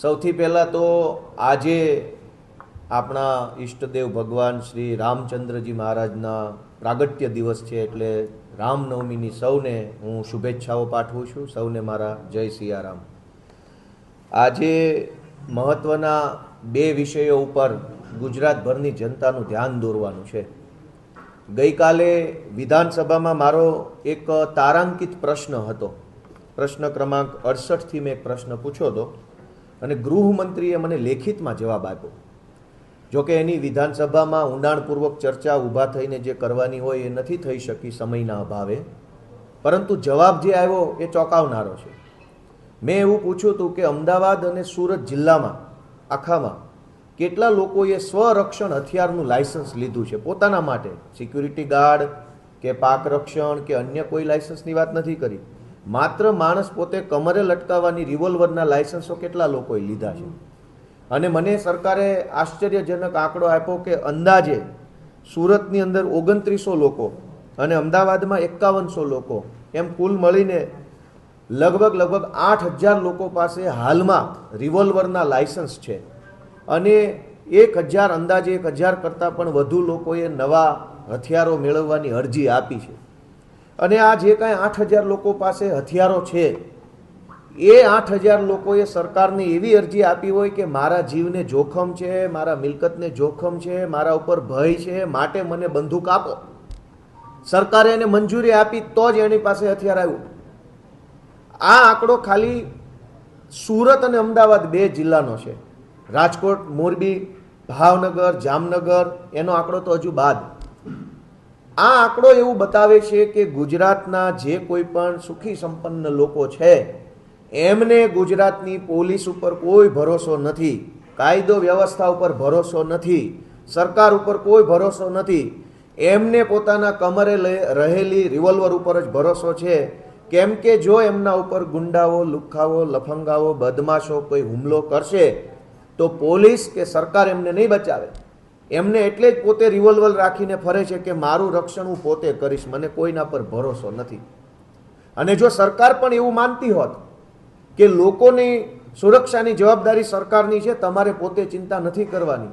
સૌથી પહેલાં તો આજે આપણા ઈષ્ટદેવ ભગવાન શ્રી રામચંદ્રજી મહારાજના પ્રાગટ્ય દિવસ છે, એટલે રામનવમીની સૌને હું શુભેચ્છાઓ પાઠવું છું. સૌને મારા જય સિયારામ. આજે મહત્ત્વના બે વિષયો ઉપર ગુજરાતભરની જનતાનું ધ્યાન દોરવાનું છે. ગઈકાલે વિધાનસભામાં મારો એક તારાંકિત પ્રશ્ન હતો. પ્રશ્ન ક્રમાંક 68થી મેં એક પ્રશ્ન પૂછ્યો હતો અને ગૃહમંત્રીએ મને લેખિતમાં જવાબ આપ્યો. જોકે એની વિધાનસભામાં ઊંડાણપૂર્વક ચર્ચા ઊભા થઈને જે કરવાની હોય એ નથી થઈ શકી સમયના અભાવે, પરંતુ જવાબ જે આવ્યો એ ચોંકાવનારો છે. મેં એવું પૂછ્યું હતું કે અમદાવાદ અને સુરત જિલ્લામાં આખામાં કેટલા લોકોએ સ્વરક્ષણ હથિયારનું લાયસન્સ લીધું છે પોતાના માટે, સિક્યુરિટી ગાર્ડ કે પાક રક્ષણ કે અન્ય કોઈ લાયસન્સની વાત નથી કરી, માત્ર માણસ પોતે કમરે લટકાવવાની રિવોલ્વરના લાયસન્સો કેટલા લોકોએ લીધા છે. અને મને સરકારે આશ્ચર્યજનક આંકડો આપ્યો કે અંદાજે સુરતની અંદર 2900 લોકો અને અમદાવાદમાં 5100 લોકો, એમ કુલ મળીને લગભગ 8000 લોકો પાસે હાલમાં રિવોલ્વરના લાયસન્સ છે. અને 1000 અંદાજે 1000 કરતાં પણ વધુ લોકોએ નવા હથિયારો મેળવવાની અરજી આપી છે. અને આ જે કાંઈ 8000 લોકો પાસે હથિયારો છે એ 8000 લોકોએ સરકારને એવી અરજી આપી હોય કે મારા જીવને જોખમ છે, મારા મિલકતને જોખમ છે, મારા ઉપર ભય છે, માટે મને બંદૂક આપો. સરકારે એને મંજૂરી આપી તો જ એની પાસે હથિયાર આવ્યું. આ આંકડો ખાલી સુરત અને અમદાવાદ બે જિલ્લાનો છે. રાજકોટ, મોરબી, ભાવનગર, જામનગર એનો આંકડો તો હજુ બાદ. આ આંકડો એવું બતાવે છે કે ગુજરાતના જે કોઈ પણ સુખી સંપન્ન લોકો છે એમને ગુજરાતની પોલીસ ઉપર કોઈ ભરોસો નથી, કાયદો વ્યવસ્થા ઉપર ભરોસો નથી, સરકાર ઉપર કોઈ ભરોસો નથી. એમને પોતાના કમરે રહેલી રિવોલ્વર ઉપર જ ભરોસો છે. કેમ કે જો એમના ઉપર ગુંડાઓ, લુખ્ખાઓ, લફંગાઓ, બદમાશો કોઈ હુમલો કરશે તો પોલીસ કે સરકાર એમને નહીં બચાવે. એમને એટલે જ પોતે રિવોલ્વર રાખીને ફરે છે કે મારું રક્ષણ હું પોતે કરીશ, મને કોઈના પર ભરોસો નથી. અને જો સરકાર પણ એવું માનતી હોત કે લોકોની સુરક્ષાની જવાબદારી સરકારની છે, તમારે પોતે ચિંતા નથી કરવાની,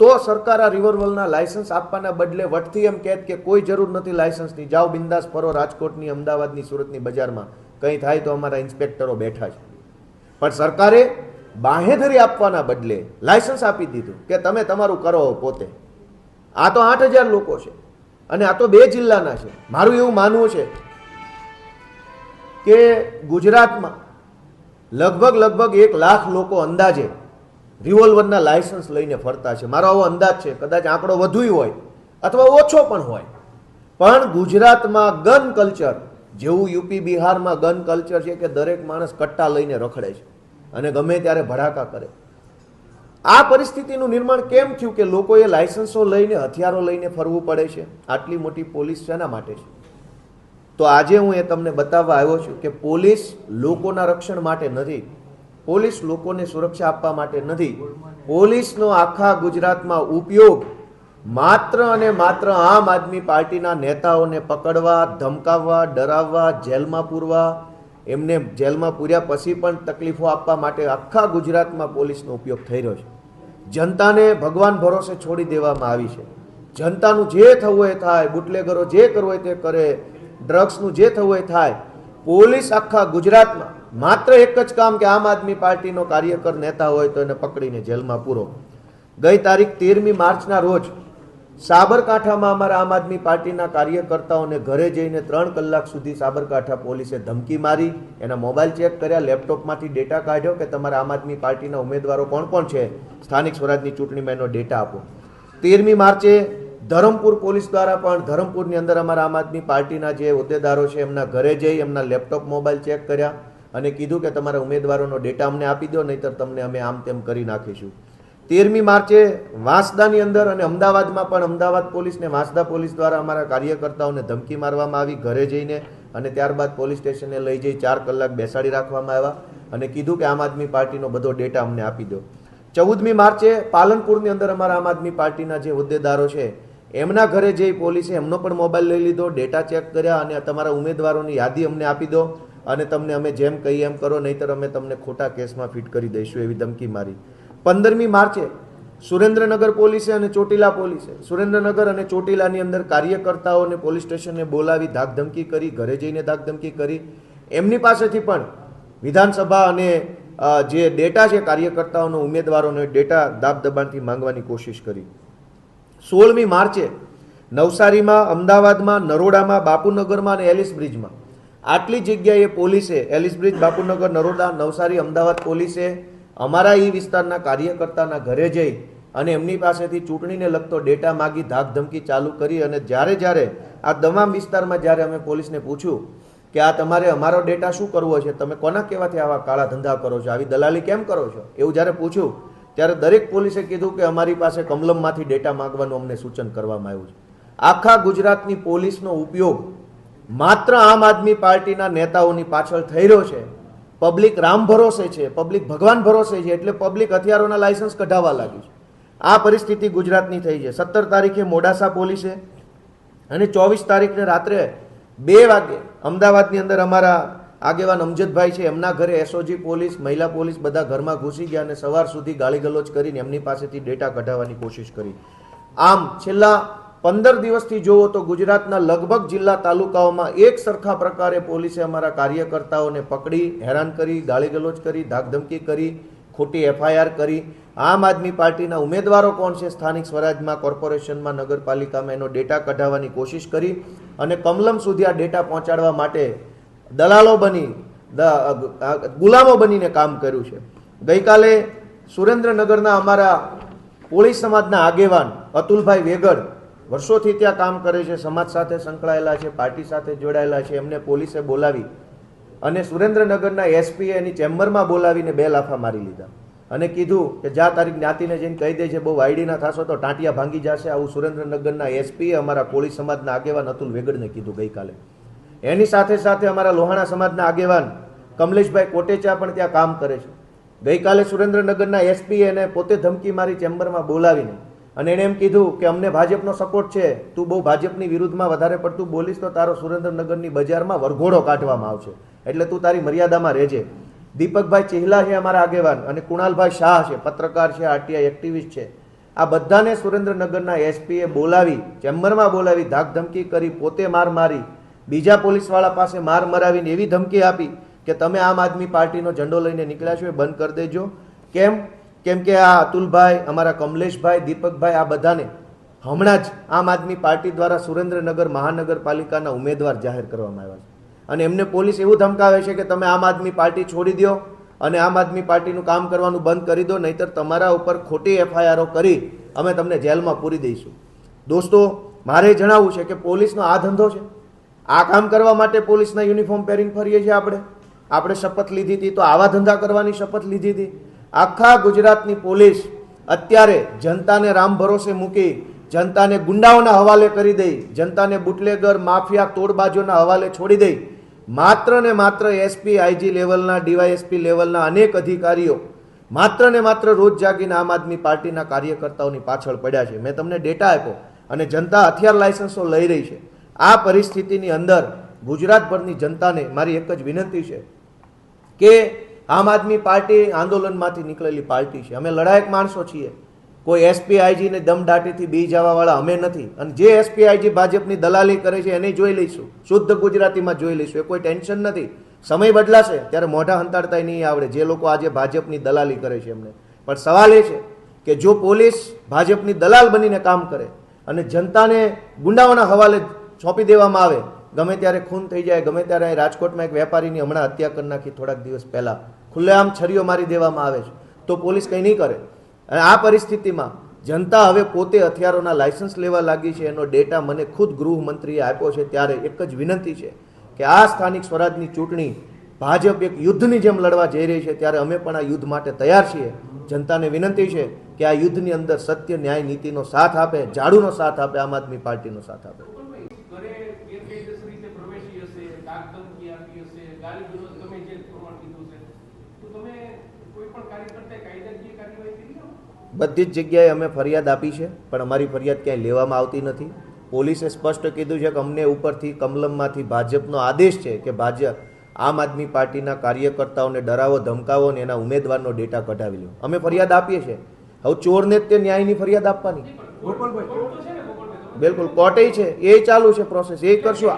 તો સરકાર આ રિવોલ્વરના લાયસન્સ આપવાના બદલે વટથી એમ કહેત કે કોઈ જરૂર નથી લાયસન્સની, જાઓ બિંદાસ ફરો રાજકોટની, અમદાવાદની, સુરતની બજારમાં, કંઈ થાય તો અમારા ઇન્સ્પેક્ટરો બેઠા છે. પણ સરકારે બાંહેધરી આપવાના બદલે લાયસન્સ આપી દીધું કે તમે તમારું કરો પોતે. આ તો 8000 લોકો છે અને આ તો બે જિલ્લાના છે. મારું એવું માનવું છે કે ગુજરાતમાં લગભગ 1 લાખ લોકો અંદાજે રિવોલ્વરના લાયસન્સ લઈને ફરતા છે. મારો આવો અંદાજ છે, કદાચ આંકડો વધુ હોય અથવા ઓછો પણ હોય. પણ ગુજરાતમાં ગન કલ્ચર જેવું યુપી બિહારમાં ગન કલ્ચર છે કે દરેક માણસ કટ્ટા લઈને રખડે છે અને ગમે ત્યારે ભડાકા કરે. આ પરિસ્થિતિનું નિર્માણ કેમ થયું કે લોકોએ લાયસન્સો લઈને, હથિયારો લઈને ફરવું પડે છે? આટલી મોટી પોલીસ શેના માટે છે? તો આજે હું એ તમને બતાવવા આવ્યો છું કે પોલીસ લોકોના રક્ષણ માટે નથી, પોલીસ લોકોને સુરક્ષા આપવા માટે નથી. પોલીસનો આખા ગુજરાતમાં ઉપયોગ માત્ર અને માત્ર આમ આદમી પાર્ટીના નેતાઓને પકડવા, ધમકાવવા, ડરાવવા, જેલમાં પૂરવા, એમને જેલમાં પૂર્યા પછી પણ તકલીફો આપવા માટે આખા ગુજરાતમાં પોલીસનો ઉપયોગ થઈ રહ્યો છે. જનતાને ભગવાન ભરોસે છોડી દેવામાં આવી છે. જનતાનું જે થવું એ થાય, બુટલેગરો જે કરવું હોય તે કરે, ડ્રગ્સનું જે થવું એ થાય. પોલીસ આખા ગુજરાતમાં માત્ર એક જ કામ કે આમ આદમી પાર્ટીનો કાર્યકર નેતા હોય તો એને પકડીને જેલમાં પૂરો. ગઈ તારીખ 13મી માર્ચના રોજ સાબરકાંઠામાં અમારા આમ આદમી પાર્ટીના કાર્યકર્તાઓને ઘરે જઈને 3 કલાક સુધી સાબરકાંઠા પોલીસે ધમકી મારી, એના મોબાઈલ ચેક કર્યા, લેપટોપમાંથી ડેટા કાઢ્યો કે તમારા આમ આદમી પાર્ટીના ઉમેદવારો કોણ કોણ છે, સ્થાનિક સ્વરાજની ચૂંટણીમાં એનો ડેટા આપો. 13મી માર્ચે ધરમપુર પોલીસ દ્વારા પણ ધરમપુરની અંદર અમારા આમ આદમી પાર્ટીના જે હોદ્દેદારો છે એમના ઘરે જઈ એમના લેપટોપ, મોબાઈલ ચેક કર્યા અને કીધું કે તમારા ઉમેદવારોનો ડેટા અમને આપી દો, નહીંતર તમને અમે આમ તેમ કરી નાખીશું. 13મી માર્ચે વાંસદાની અંદર અને અમદાવાદમાં પણ અમદાવાદ પોલીસ ને વાંસદા પોલીસ દ્વારા અમારા કાર્યકર્તાઓને ધમકી મારવામાં આવી ઘરે જઈને, અને ત્યારબાદ પોલીસ સ્ટેશને લઈ જઈ 4 કલાક બેસાડી રાખવામાં આવ્યા અને કીધું કે આમ આદમી પાર્ટીનો બધો ડેટા અમને આપી દો. 14મી માર્ચે પાલનપુરની અંદર અમારા આમ આદમી પાર્ટીના જે હોદ્દેદારો છે એમના ઘરે જઈ પોલીસે એમનો પણ મોબાઈલ લઈ લીધો, ડેટા ચેક કર્યા અને તમારા ઉમેદવારોની યાદી અમને આપી દો. અને તમને અમે જેમ કહીએ એમ કરો, નહીંતર અમે તમને ખોટા કેસમાં ફિટ કરી દઈશું, એવી ધમકી મારી. 15મી માર્ચે સુરેન્દ્રનગર પોલીસે અને ચોટીલા પોલીસે સુરેન્દ્રનગર અને ચોટીલાની અંદર કાર્યકર્તાઓને પોલીસ સ્ટેશને બોલાવી ધાકધમકી કરી, ઘરે જઈને ધાકધમકી કરી. એમની પાસેથી પણ વિધાનસભા અને જે ડેટા છે કાર્યકર્તાઓનો, ઉમેદવારોનો ડેટા દાબ દબાણથી માંગવાની કોશિશ કરી. 16મી માર્ચે નવસારીમાં, અમદાવાદમાં, નરોડામાં, બાપુનગરમાં અને એલિસ બ્રિજમાં આટલી જગ્યાએ પોલીસે, એલિસ બ્રિજ, બાપુનગર, નરોડા, નવસારી, અમદાવાદ પોલીસે અમારા એ વિસ્તારના કાર્યકર્તાના ઘરે જઈ અને એમની પાસેથી ચૂંટણીને લગતો ડેટા માગી ધાકધમકી ચાલુ કરી. અને જ્યારે આ તમામ વિસ્તારમાં જ્યારે અમે પોલીસને પૂછ્યું કે આ તમારે અમારો ડેટા શું કરવો છે, તમે કોના કહેવાથી આવા કાળા ધંધા કરો છો, આવી દલાલી કેમ કરો છો, એવું જ્યારે પૂછ્યું ત્યારે દરેક પોલીસે કીધું કે અમારી પાસે કમલમમાંથી ડેટા માંગવાનું અમને સૂચન કરવામાં આવ્યું છે. આખા ગુજરાતની પોલીસનો ઉપયોગ માત્ર આમ આદમી પાર્ટીના નેતાઓની પાછળ થઈ રહ્યો છે. પબ્લિક રામ ભરોસે છે, પબ્લિક ભગવાન ભરોસે છે, એટલે પબ્લિક હથિયારોના લાયસન્સ કઢાવવા લાગી છે. આ પરિસ્થિતિ ગુજરાતની થઈ છે. 17 તારીખે મોડાસા પોલીસે અને 24 તારીખને રાત્રે 2 વાગે અમદાવાદની અંદર અમારા આગેવાન અમજદભાઈ છે, એમના ઘરે એસઓજી પોલીસ, મહિલા પોલીસ બધા ઘરમાં ઘૂસી ગયા અને સવાર સુધી ગાળીગલોચ કરીને એમની પાસેથી ડેટા કઢાવવાની કોશિશ કરી. આમ છેલ્લા 15 દિવસથી જોવો તો ગુજરાતના લગભગ જિલ્લા તાલુકાઓમાં એક સરખા પ્રકારે પોલીસે અમારા કાર્યકર્તાઓને પકડી, હેરાન કરી, ગાળીગલોચ કરી, ધાકધમકી કરી, ખોટી એફઆઈઆર કરી. આમ આદમી પાર્ટીના ઉમેદવારો કોણ છે સ્થાનિક સ્વરાજમાં, કોર્પોરેશનમાં, નગરપાલિકામાં, એનો ડેટા કઢાવવાની કોશિશ કરી અને કમલમ સુધી આ ડેટા પહોંચાડવા માટે દલાલો બની, ગુલામો બનીને કામ કર્યું છે. ગઈકાલે સુરેન્દ્રનગરના અમારા કોળી સમાજના આગેવાન અતુલભાઈ વેગડ વર્ષોથી ત્યાં કામ કરે છે, સમાજ સાથે સંકળાયેલા છે, પાર્ટી સાથે જોડાયેલા છે. એમને પોલીસે બોલાવી અને સુરેન્દ્રનગરના એસપીએ એની ચેમ્બરમાં બોલાવીને 2 લાફા મારી લીધા અને કીધું કે જા તારી જ્ઞાતિને જઈને કહી દે છે, બહુ વાયડી ના થશો તો ટાંટિયા ભાંગી જશે. આવું સુરેન્દ્રનગરના એસપીએ અમારા કોળી સમાજના આગેવાન અતુલ વેગડને કીધું ગઈકાલે. એની સાથે સાથે અમારા લોહાણા સમાજના આગેવાન કમલેશભાઈ કોટેચા પણ ત્યાં કામ કરે છે. ગઈકાલે સુરેન્દ્રનગરના એસપીએ એને પોતે ધમકી મારી ચેમ્બરમાં બોલાવીને અને એણે એમ કીધું કે અમને ભાજપનો સપોર્ટ છે, તું બહુ ભાજપની વિરુદ્ધમાં વધારે પડતું બોલીશ તો તારો સુરેન્દ્રનગરની બજારમાં વરઘોડો કાઢવામાં આવશે, એટલે તું તારી મર્યાદામાં રહેજે. દીપકભાઈ ચેહલા છે અમારા આગેવાન અને કુણાલભાઈ શાહ છે, પત્રકાર છે, આરટીઆઈ એક્ટિવિસ્ટ છે. આ બધાને સુરેન્દ્રનગરના એસપીએ બોલાવી, ચેમ્બરમાં બોલાવી ધાકધમકી કરી, પોતે માર મારી, બીજા પોલીસવાળા પાસે માર મરાવીને એવી ધમકી આપી કે તમે આમ આદમી પાર્ટીનો ઝંડો લઈને નીકળ્યા છો એ બંધ કરી દેજો. કેમ કે આ અતુલભાઈ, અમારા કમલેશભાઈ, દીપકભાઈ, આ બધાને હમણાં જ આમ આદમી પાર્ટી દ્વારા સુરેન્દ્રનગર મહાનગરપાલિકાના ઉમેદવાર જાહેર કરવામાં આવ્યા છે. અને એમને પોલીસ એવું ધમકાવે છે કે તમે આમ આદમી પાર્ટી છોડી દો અને આમ આદમી પાર્ટીનું કામ કરવાનું બંધ કરી દો, નહીતર તમારા ઉપર ખોટી એફઆઈઆરો કરી અમે તમને જેલમાં પૂરી દઈશું. દોસ્તો, મારે જણાવવું છે કે પોલીસનો આ ધંધો છે. આ કામ કરવા માટે પોલીસના યુનિફોર્મ પહેરીને ફરીએ છીએ આપણે શપથ લીધી હતી તો આવા ધંધા કરવાની શપથ લીધી હતી. આખા ગુજરાતની પોલીસ અત્યારે જનતાને રામ ભરોસે મૂકી, જનતાને ગુંડાઓના હવાલે કરી દઈ, જનતાને બુટલેગર, માફિયા, તોડબાજોના હવાલે છોડી દઈ, માત્ર ને માત્ર એસપી, આઈજી લેવલના, ડીવાયએસપી લેવલના અનેક અધિકારીઓ માત્ર ને માત્ર રોજ જાગીને આમ આદમી પાર્ટીના કાર્યકર્તાઓની પાછળ પડ્યા છે. મેં તમને ડેટા આપ્યો અને જનતા હથિયાર લાયસન્સો લઈ રહી છે. આ પરિસ્થિતિની અંદર ગુજરાતભરની જનતાને મારી એક જ વિનંતી છે કે આમ આદમી પાર્ટી આંદોલનમાંથી નીકળેલી પાર્ટી છે. અમે લડાયક માણસો છીએ. કોઈ એસપી આઈજીને દમદાટીથી બી જવાવાળા અમે નથી. અને જે એસપી આઈજી ભાજપની દલાલી કરે છે એને જોઈ લઈશું, શુદ્ધ ગુજરાતીમાં જોઈ લઈશું. એ કોઈ ટેન્શન નથી. સમય બદલાશે ત્યારે મોઢા હંતાડતા નહીં આવડે જે લોકો આજે ભાજપની દલાલી કરે છે એમને. પણ સવાલ એ છે કે જો પોલીસ ભાજપની દલાલ બનીને કામ કરે અને જનતાને ગુંડાઓના હવાલે સોંપી દેવામાં આવે, ગમે ત્યારે ખૂન થઈ જાય, ગમે ત્યારે રાજકોટમાં એક વેપારીની હમણાં હત્યા કરી નાખી થોડાક દિવસ પહેલા, ખુલ્લેઆમ છરીઓ મારી દેવામાં આવે છે, તો પોલીસ કંઈ નહીં કરે. અને આ પરિસ્થિતિમાં જનતા હવે પોતે હથિયારોના લાયસન્સ લેવા લાગી છે. એનો ડેટા મને ખુદ ગૃહમંત્રીએ આપ્યો છે. ત્યારે એક જ વિનંતી છે કે આ સ્થાનિક સ્વરાજની ચૂંટણી ભાજપ એક યુદ્ધની જેમ લડવા જઈ રહી છે, ત્યારે અમે પણ આ યુદ્ધ માટે તૈયાર છીએ. જનતાને વિનંતી છે કે આ યુદ્ધની અંદર સત્ય, ન્યાય, નીતિનો સાથ આપે, ઝાડુનો સાથ આપે, આમ આદમી પાર્ટીનો સાથ આપે. બધી જ જગ્યાએ અમે ફરિયાદ આપી છે, પણ અમારી ફરિયાદ ક્યાંય લેવામાં આવતી નથી. પોલીસે સ્પષ્ટ કીધું છે કે અમને ઉપરથી કમલમમાંથી ભાજપનો આદેશ છે કે આમ આદમી પાર્ટીના કાર્યકર્તાઓને ડરાવો ધમકાવો ને એના ઉમેદવારનો ડેટા કઢાવી લો. અમે ફરિયાદ આપીએ છીએ. હવે ચોરને જ તે ન્યાયની ફરિયાદ આપવાની. બિલકુલ કોર્ટે છે, એ ચાલુ છે પ્રોસેસ, એ કરશું.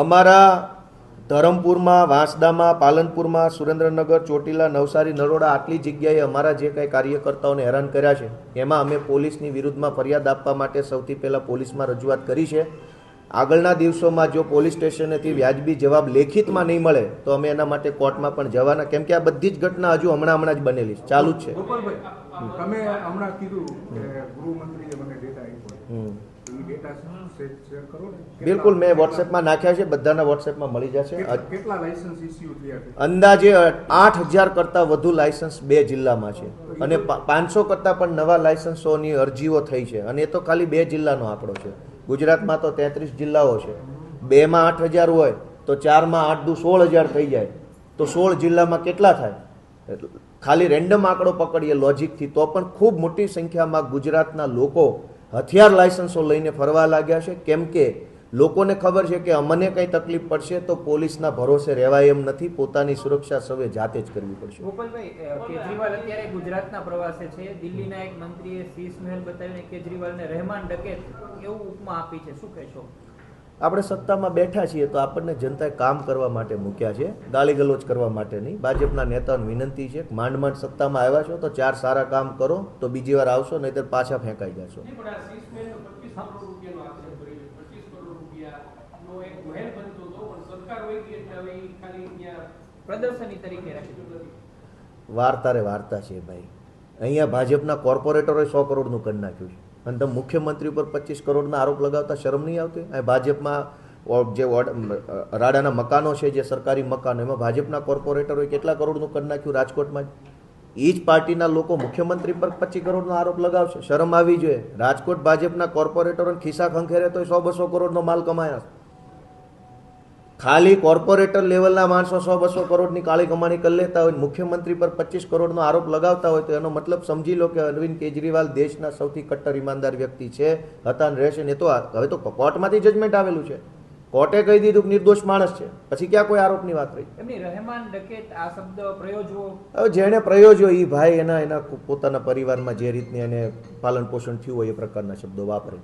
અમારા ધરમપુરમાં, વાંસદામાં, પાલનપુરમાં, સુરેન્દ્રનગર, ચોટીલા, નવસારી, નરોડા આટલી જગ્યાએ અમારા જે કંઈ કાર્યકર્તાઓને હેરાન કર્યા છે એમાં અમે પોલીસની વિરુદ્ધમાં ફરિયાદ આપવા માટે સૌથી પહેલાં પોલીસમાં રજૂઆત કરી છે. આગળના દિવસોમાં જો પોલીસ સ્ટેશનેથી વ્યાજબી જવાબ લેખિતમાં નહીં મળે તો અમે એના માટે કોર્ટમાં પણ જવાના, કેમ કે આ બધી જ ઘટના હજુ હમણાં જ બનેલી છે, ચાલુ જ છે. તમે હમણાં કીધું કે ગૃહમંત્રીએ મને ડેટા આપ્યો, એ ડેટા શેર કરો ને. બિલકુલ, મેં વોટ્સએપમાં નાખ્યા છે, બધાના વોટ્સએપમાં મળી જશે. કેટલા લાયસન્સ ઇસ્યુ થયા છે? અંદાજે 8,000 કરતાં વધુ લાયસન્સ 2 જિલ્લામાં છે અને 500 કરતાં પણ નવા લાયસન્સોની અરજીઓ થઈ છે, અને એ તો ખાલી 2 જિલ્લાનો આંકડો છે. ગુજરાતમાં તો 33 જિલ્લાઓ છે, 2માં 8,000 હોય તો 4માં 8 દુ 16,000 થઈ જાય, તો 16 જિલ્લામાં કેટલા થાય? ખાલી રેન્ડમ આંકડો પકડીએ લોજિકથી તો પણ ખૂબ મોટી સંખ્યામાં ગુજરાતના લોકો હથિયાર લાયસન્સો લઈને ફરવા લાગ્યા છે, કેમ કે લોકોને ખબર છે કે અમને કંઈ તકલીફ પડશે તો પોલીસના ભરોસે રહેવાય એમ નથી, પોતાની સુરક્ષા સૌએ જાતે જ કરવી પડશે. ગોપાલભાઈ, કેજરીવાલ અત્યારે ગુજરાતના પ્રવાસે છે. દિલ્હીના એક મંત્રીએ શીશ મહેલ બતાવીને કેજરીવાલને રહેમાન ડકેત એવું ઉપમા આપી છે, શું કહેશો? આપણે સત્તામાં બેઠા છીએ તો આપણને જનતાએ કામ કરવા માટે મૂક્યા છે, ગાળી ગલોચ કરવા માટે નહીં. ભાજપના નેતાઓને વિનંતી છે, માંડ માંડ સત્તામાં આવ્યા છો તો 4 સારા કામ કરો તો બીજી વાર આવશો, નહીંતર પાછા ફેંકાઈ જશો. પ્રદર્શની તરીકે વાર્તા છે ભાઈ. અહીંયા ભાજપના કોર્પોરેટરોએ 100 કરોડનું કરી નાખ્યું છે અને તમે મુખ્યમંત્રી ઉપર 25 કરોડના આરોપ લગાવતા શરમ નહીં આવતી? અહીં ભાજપમાં જે રાડાના મકાનો છે, જે સરકારી મકાનો, એમાં ભાજપના કોર્પોરેટરોએ કેટલા કરોડનું કરી નાખ્યું રાજકોટમાં જ. એ જ પાર્ટીના લોકો મુખ્યમંત્રી પર 25 કરોડનો આરોપ લગાવશે, શરમ આવી જોઈએ. રાજકોટ ભાજપના કોર્પોરેટરોને ખિસ્સા ખંખેરે તો 100-200 કરોડનો માલ કમાયા. ખાલી કોર્પોરેટર લેવલના માણસો 100-200 કરોડની કાળી કમાણી કરી લેતા હોય, મુખ્યમંત્રી પર 25 કરોડનો આરોપ લગાવતા હોય તો એનો મતલબ સમજી લો કે અરવિંદ કેજરીવાલ દેશના સૌથી કટ્ટર ઈમાનદાર વ્યક્તિ છે, હતા ને રહેશે. ને તો હવે તો કોર્ટમાંથી જજમેન્ટ આવેલું છે, કોર્ટે કહી દીધું કે નિર્દોષ માણસ છે, પછી ક્યાં કોઈ આરોપની વાત રહી? એમની રહેમાન ડકેત આ શબ્દ પ્રયોજવો, હવે જેણે પ્રયોજ્યો એ ભાઈ એના પોતાના પરિવારમાં જે રીતની એને પાલન પોષણ થયું હોય એ પ્રકારના શબ્દો વાપરે.